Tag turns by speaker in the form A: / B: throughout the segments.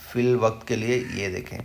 A: Fill वक्त के लिए ये देखें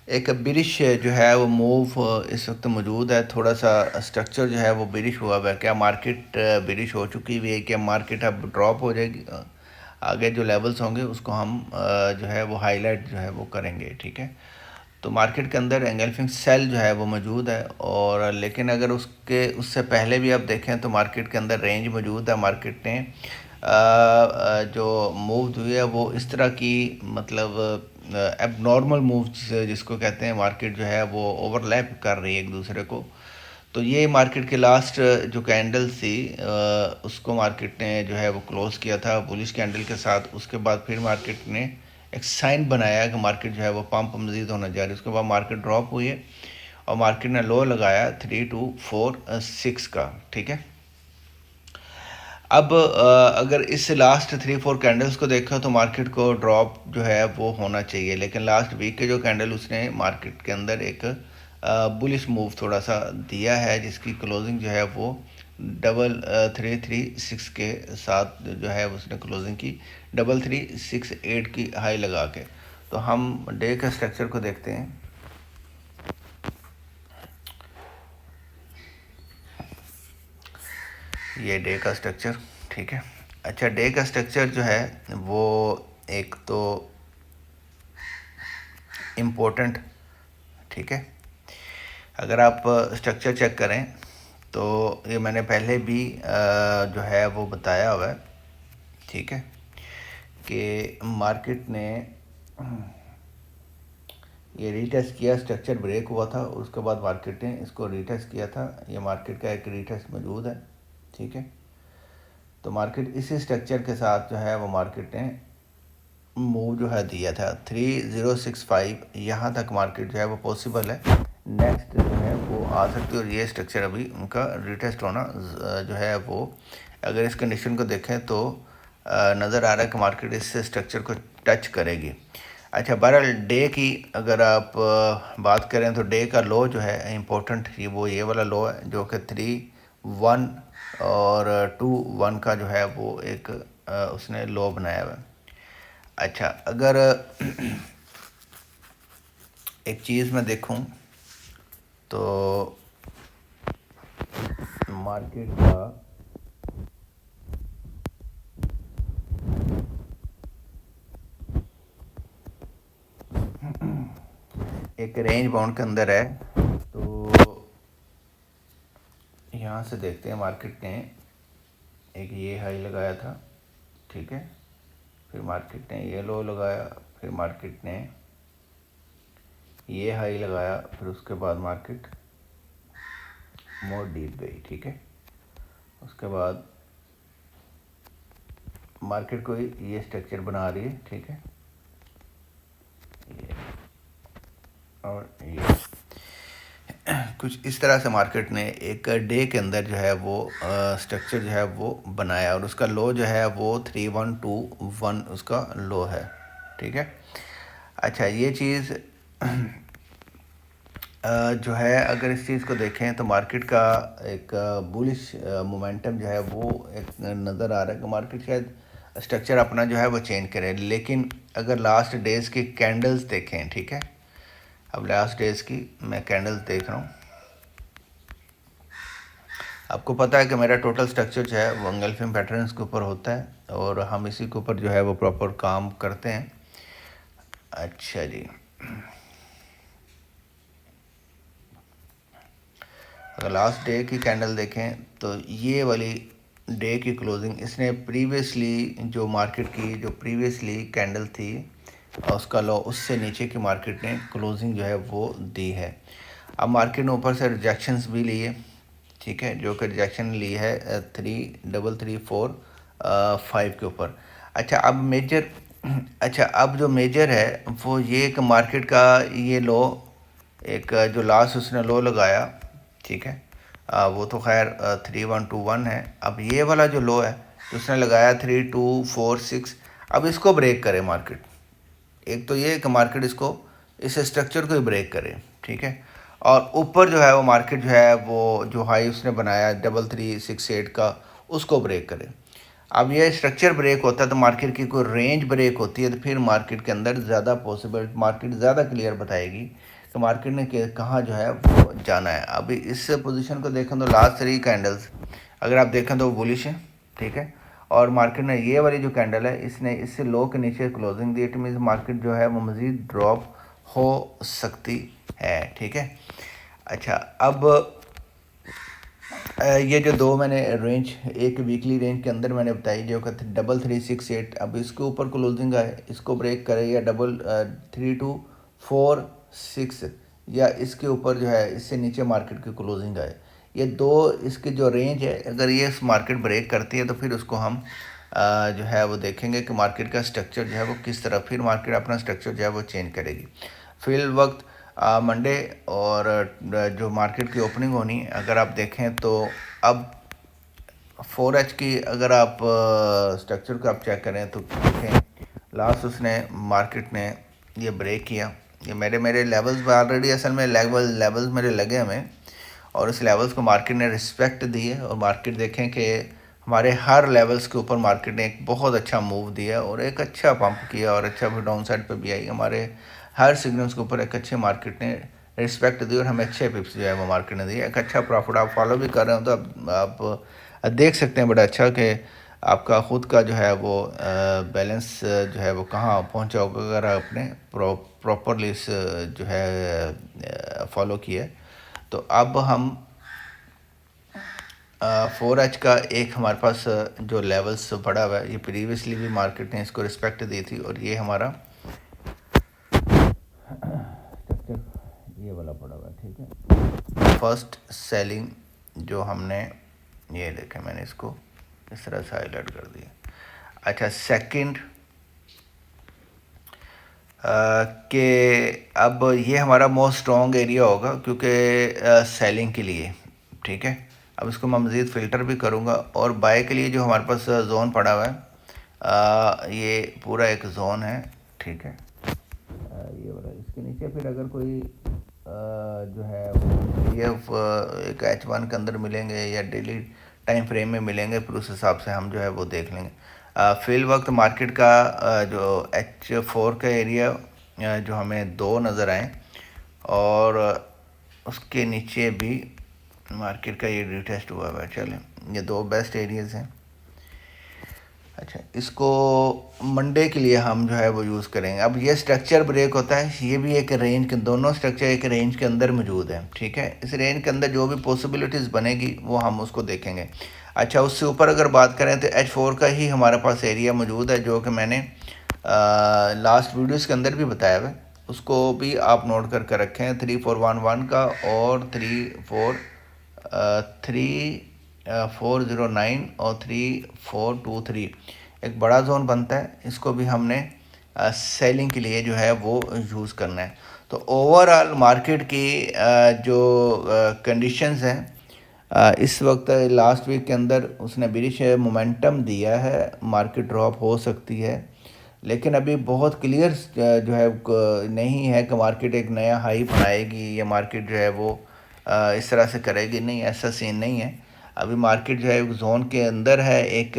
A: एक बिरिश जो है वो मूव इस वक्त मौजूद है। थोड़ा सा स्ट्रक्चर जो है वो बिरिश हुआ हुआ है। क्या मार्केट बिरिश हो चुकी हुई है? क्या मार्केट अब ड्रॉप हो जाएगी? आगे जो लेवल्स होंगे उसको हम जो है वो हाईलाइट जो है वो करेंगे, ठीक है। तो मार्केट के अंदर एंगल्फिंग सेल जो है वो मौजूद है, और लेकिन अगर उससे पहले भी आप देखें तो मार्केट के अंदर रेंज मौजूद है। मार्केट ने जो मूव हुई है वो इस तरह की, मतलब एबनॉर्मल मूव जिसको कहते हैं, मार्केट जो है वो ओवरलैप कर रही है एक दूसरे को। तो ये मार्केट के लास्ट जो कैंडल थी उसको मार्केट ने जो है वो क्लोज किया था बुलिश कैंडल के साथ। उसके बाद फिर मार्केट ने एक साइन बनाया कि मार्केट जो है वो पंप मज़ीद होना जा रही है। उसके बाद मार्केट ड्रॉप हुई है और मार्केट ने लो लगाया 3246 का, ठीक है। अब अगर इस लास्ट 3-4 कैंडल्स को देखा तो मार्केट को ड्रॉप जो है वो होना चाहिए, लेकिन लास्ट वीक के जो कैंडल उसने मार्केट के अंदर एक बुलिश मूव थोड़ा सा दिया है, जिसकी क्लोजिंग जो है वो 336 के साथ जो है उसने क्लोजिंग की 3368 की हाई लगा के। तो हम डे के स्ट्रक्चर को देखते हैं। ये डे का स्ट्रक्चर, ठीक है। अच्छा, डे का स्ट्रक्चर जो है वो एक तो इम्पोर्टेंट, ठीक है। अगर आप स्ट्रक्चर चेक करें तो ये मैंने पहले भी जो है वो बताया हुआ है, ठीक है, कि मार्केट ने ये रीटेस्ट किया, स्ट्रक्चर ब्रेक हुआ था, उसके बाद मार्केट ने इसको रीटेस्ट किया था। ये मार्केट का एक रीटेस्ट मौजूद है, ठीक है। तो मार्केट इसी स्ट्रक्चर के साथ जो है वो मार्केट ने मूव जो है दिया था 3065। यहाँ तक मार्केट जो है वो पॉसिबल है, नेक्स्ट जो है वो आ सकती है। और ये स्ट्रक्चर अभी उनका रिटेस्ट होना जो है वो, अगर इस कंडीशन को देखें तो नज़र आ रहा है कि मार्केट इस स्ट्रक्चर को टच करेगी। अच्छा, बहरहाल डे की अगर आप बात करें तो डे का लो जो है इम्पोर्टेंट, ये वाला लो है जो कि 31 और 21 का जो है वो एक उसने लो बनाया हुआ है। अच्छा, अगर एक चीज़ मैं देखूं तो मार्केट का एक रेंज बाउंड के अंदर है, तो यहाँ से देखते हैं मार्केट ने एक ये हाई लगाया था, ठीक है। फिर मार्केट ने ये लो लगाया, फिर मार्केट ने ये हाई लगाया, फिर उसके बाद मार्केट मोर डीप गई, ठीक है। उसके बाद मार्केट को ये स्ट्रक्चर बना रही है, ठीक है, ये और ये कुछ इस तरह से मार्केट ने एक डे के अंदर जो है वो स्ट्रक्चर जो है वो बनाया, और उसका लो जो है वो 3121 उसका लो है, ठीक है। अच्छा, ये चीज़ जो है अगर इस चीज़ को देखें तो मार्केट का एक बुलिश मोमेंटम जो है वो एक नज़र आ रहा है कि मार्केट शायद स्ट्रक्चर अपना जो है वो चेंज करे। लेकिन अगर लास्ट डेज़ की कैंडल्स देखें, ठीक है, अब लास्ट डेज़ की मैं कैंडल्स देख रहा हूँ। आपको पता है कि मेरा टोटल स्ट्रक्चर जो है वो एंगल्फिंग पैटर्न्स के ऊपर होता है, और हम इसी के ऊपर जो है वो प्रॉपर काम करते हैं। अच्छा जी, अगर लास्ट डे की कैंडल देखें तो ये वाली डे की क्लोजिंग इसने प्रीवियसली जो मार्केट की जो प्रीवियसली कैंडल थी उसका लो उससे नीचे की मार्केट ने क्लोजिंग जो है वो दी है। अब मार्केट ने ऊपर से रिजेक्शंस भी लिए, ठीक है, जो कि रिजेक्शन ली है 33345 के ऊपर। अच्छा, अब मेजर अच्छा अब जो मेजर है वो ये कि मार्केट का ये लो एक जो लास्ट उसने लो लगाया, ठीक है, वो तो खैर 3121 है। अब ये वाला जो लो है तो उसने लगाया 3246। अब इसको ब्रेक करे मार्केट, एक तो ये कि मार्केट इसको इस स्ट्रक्चर को ही ब्रेक करे, ठीक है, और ऊपर जो है वो मार्केट जो है वो जो हाई उसने बनाया 3368 का उसको ब्रेक करे। अब ये स्ट्रक्चर ब्रेक होता है तो मार्केट की कोई रेंज ब्रेक होती है तो फिर मार्केट के अंदर ज़्यादा पॉसिबल, मार्केट ज़्यादा क्लियर बताएगी कि मार्केट ने कहाँ जो है वो जाना है। अभी इस पोजीशन को देखें तो लास्ट 3 कैंडल्स अगर आप देखें तो वो बुलिश है, ठीक है। और मार्केट ने ये वाली जो कैंडल है इसने इससे लो के नीचे closing the, it means market जो है वो मज़ीद ड्रॉप हो सकती है, ठीक है। अच्छा, अब ये जो दो मैंने रेंज, एक वीकली रेंज के अंदर मैंने बताई जो कि 3368, अब इसके ऊपर क्लोजिंग आए, इसको ब्रेक करे या 3246 या इसके ऊपर जो है इससे नीचे मार्केट की क्लोजिंग आए, ये दो इसकी जो रेंज है अगर ये मार्केट ब्रेक करती है तो फिर उसको हम जो है वो देखेंगे कि मार्केट का स्ट्रक्चर जो है वो किस तरह, फिर मार्केट अपना स्ट्रक्चर जो है वो चेंज करेगी। फिल वक्त मंडे और जो मार्केट की ओपनिंग होनी अगर आप देखें तो अब 4H की अगर आप स्ट्रक्चर को आप चेक करें तो देखें लास्ट उसने मार्केट ने ये ब्रेक किया, ये मेरे लेवल्स में ऑलरेडी असल में लेवल्स मेरे लगे हमें और इस लेवल्स को मार्केट ने रिस्पेक्ट दी है और मार्केट देखें कि हमारे हर लेवल्स के ऊपर मार्केट ने एक बहुत अच्छा मूव दिया और एक अच्छा पंप किया और अच्छा फिर डाउन साइड पर भी आई, हमारे हर सिग्नल्स के ऊपर एक अच्छे मार्केट ने रिस्पेक्ट दी और हमें अच्छे पिप्स जो है वो मार्केट ने दिए, एक अच्छा प्रॉफिट आप फॉलो भी कर रहे हो तो आप देख सकते हैं बड़ा अच्छा कि आपका ख़ुद का जो है वो बैलेंस जो है वो कहाँ पहुँचा होगा अगर आपने प्रॉपरली इस जो है फॉलो किया। तो अब हम 4H का एक हमारे पास जो लेवल्स पड़ा हुआ है, ये प्रीवियसली भी मार्केट ने इसको रिस्पेक्ट दी थी और ये हमारा स्ट्रक्चर ये वाला पड़ा हुआ है, ठीक है। फर्स्ट सेलिंग जो हमने ये देखें मैंने इसको इस तरह से हाईलाइट कर दिया। अच्छा, सेकंड कि अब ये हमारा मोस्ट स्ट्रॉन्ग एरिया होगा क्योंकि सेलिंग के लिए, ठीक है। अब इसको मैं मज़ीद फ़िल्टर भी करूँगा और बाय के लिए जो हमारे पास जोन पड़ा हुआ है ये पूरा एक जोन है, ठीक है। ये वाला इसके नीचे फिर अगर कोई जो है ये एक H1 के अंदर मिलेंगे या डेली टाइम फ्रेम में मिलेंगे फिर उस हिसाब से हम जो है वो देख लेंगे। फिल वक्त मार्केट का जो H4 का एरिया जो हमें दो नज़र आए और उसके नीचे भी मार्केट का ये रिटेस्ट हुआ है, चलें ये दो बेस्ट एरियाज़ हैं। अच्छा, इसको मंडे के लिए हम जो है वो यूज़ करेंगे। अब ये स्ट्रक्चर ब्रेक होता है, ये भी एक रेंज के, दोनों स्ट्रक्चर एक रेंज के अंदर मौजूद है, ठीक है। इस रेंज के अंदर जो भी पॉसिबिलिटीज़ बनेगी वो हम उसको देखेंगे। अच्छा, उससे ऊपर अगर बात करें तो H4 का ही हमारे पास एरिया मौजूद है जो कि मैंने लास्ट वीडियोज़ के अंदर भी बताया हुआ है, उसको भी आप नोट करके रखें। 3411 का और 3409 और 3423 एक बड़ा जोन बनता है, इसको भी हमने सेलिंग के लिए जो है वो यूज़ करना है। तो ओवरऑल मार्केट की जो कंडीशंस हैं इस वक्त लास्ट वीक के अंदर उसने बिरिश मोमेंटम दिया है, मार्केट ड्रॉप हो सकती है लेकिन अभी बहुत क्लियर जो है नहीं है कि मार्केट एक नया हाई बनाएगी या मार्केट जो है वो इस तरह से करेगी, नहीं ऐसा सीन नहीं है। अभी मार्केट जो है एक जोन के अंदर है, एक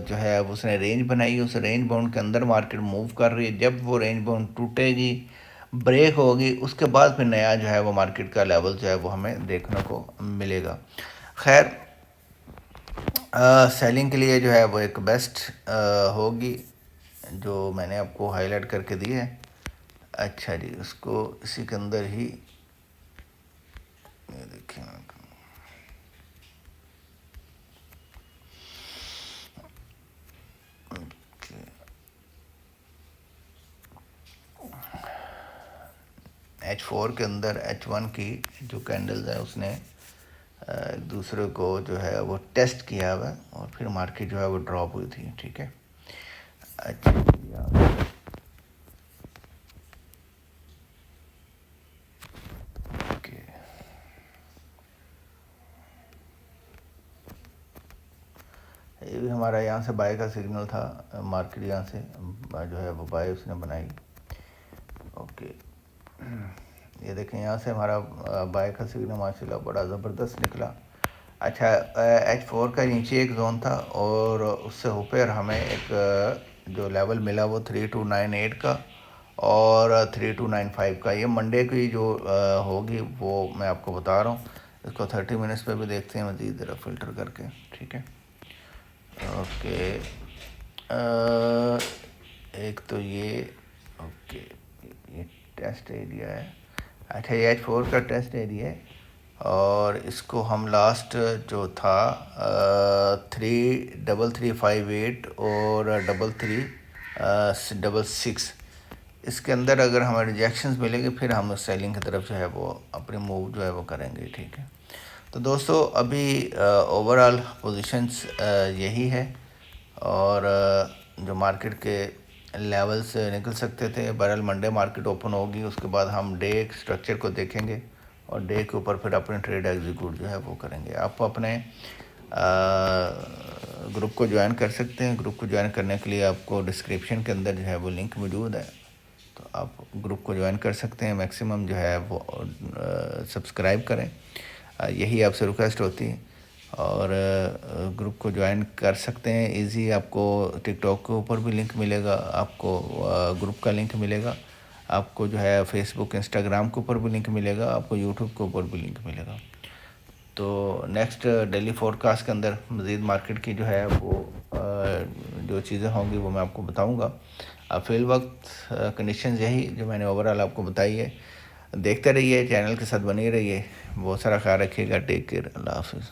A: जो है उसने रेंज बनाई, उस रेंज बाउंड के अंदर मार्केट मूव कर रही है। जब वो रेंज बाउंड टूटेगी, ब्रेक होगी, उसके बाद फिर नया जो है वो मार्केट का लेवल जो है वो हमें देखने को मिलेगा। खैर, सेलिंग के लिए जो है वो एक बेस्ट होगी जो मैंने आपको हाईलाइट करके दी है। अच्छा जी, उसको इसी के अंदर ही ये देखें, H4 के अंदर H1 की जो कैंडल्स है उसने एक दूसरे को जो है वो टेस्ट किया हुआ और फिर मार्केट जो है वो ड्रॉप हुई थी, ठीक है। अच्छा, ये भी हमारा यहाँ से बाय का सिग्नल था, मार्केट यहाँ से जो है वो बाय उसने बनाई। ओके, ये देखें यहाँ से हमारा बाय का सिग्नल माशाल्लाह बड़ा ज़बरदस्त निकला। अच्छा, H4 का नीचे एक जोन था और उससे ऊपर हमें एक जो लेवल मिला वो 3298 का और 3295 का। ये मंडे की जो होगी वो मैं आपको बता रहा हूँ। इसको 30 मिनट्स पे भी देखते हैं मज़ीद ज़रा फ़िल्टर करके, ठीक है। ओके, एक तो ये, ओके, ये टेस्ट एरिया है। अच्छा, ये H4 का टेस्ट एरिया है और इसको हम लास्ट जो था 33358 और 33666, इसके अंदर अगर हमें रिजेक्शंस मिलेंगे फिर हम सेलिंग की तरफ जो है वो अपनी मूव जो है वो करेंगे, ठीक है। तो दोस्तों अभी ओवरऑल पोजीशंस यही है और जो मार्केट के लेवल से निकल सकते थे। बहरहाल मंडे मार्केट ओपन होगी, उसके बाद हम डे स्ट्रक्चर को देखेंगे और डे के ऊपर फिर अपने ट्रेड एग्जीक्यूट जो है वो करेंगे। आप अपने ग्रुप को ज्वाइन कर सकते हैं। ग्रुप को ज्वाइन करने के लिए आपको डिस्क्रिप्शन के अंदर जो है वो लिंक मौजूद है, तो आप ग्रुप को ज्वाइन कर सकते हैं। मैक्सिमम जो है वो सब्सक्राइब करें, यही आपसे रिक्वेस्ट होती है। और ग्रुप को ज्वाइन कर सकते हैं इजी। आपको टिकटॉक के ऊपर भी लिंक मिलेगा, आपको ग्रुप का लिंक मिलेगा, आपको जो है फेसबुक इंस्टाग्राम के ऊपर भी लिंक मिलेगा, आपको यूट्यूब के ऊपर भी लिंक मिलेगा। तो नेक्स्ट डेली फोरकास्ट के अंदर मज़ीद मार्केट की जो है वो जो चीज़ें होंगी वो मैं आपको बताऊंगा। अब फ़िल वक्त कंडीशंस यही जो मैंने ओवरऑल आपको बताई है। देखते रहिए, चैनल के साथ बने रहिए। बहुत सारा ख्याल रखिएगा। टेक केयर, अल्लाह हाफिज़।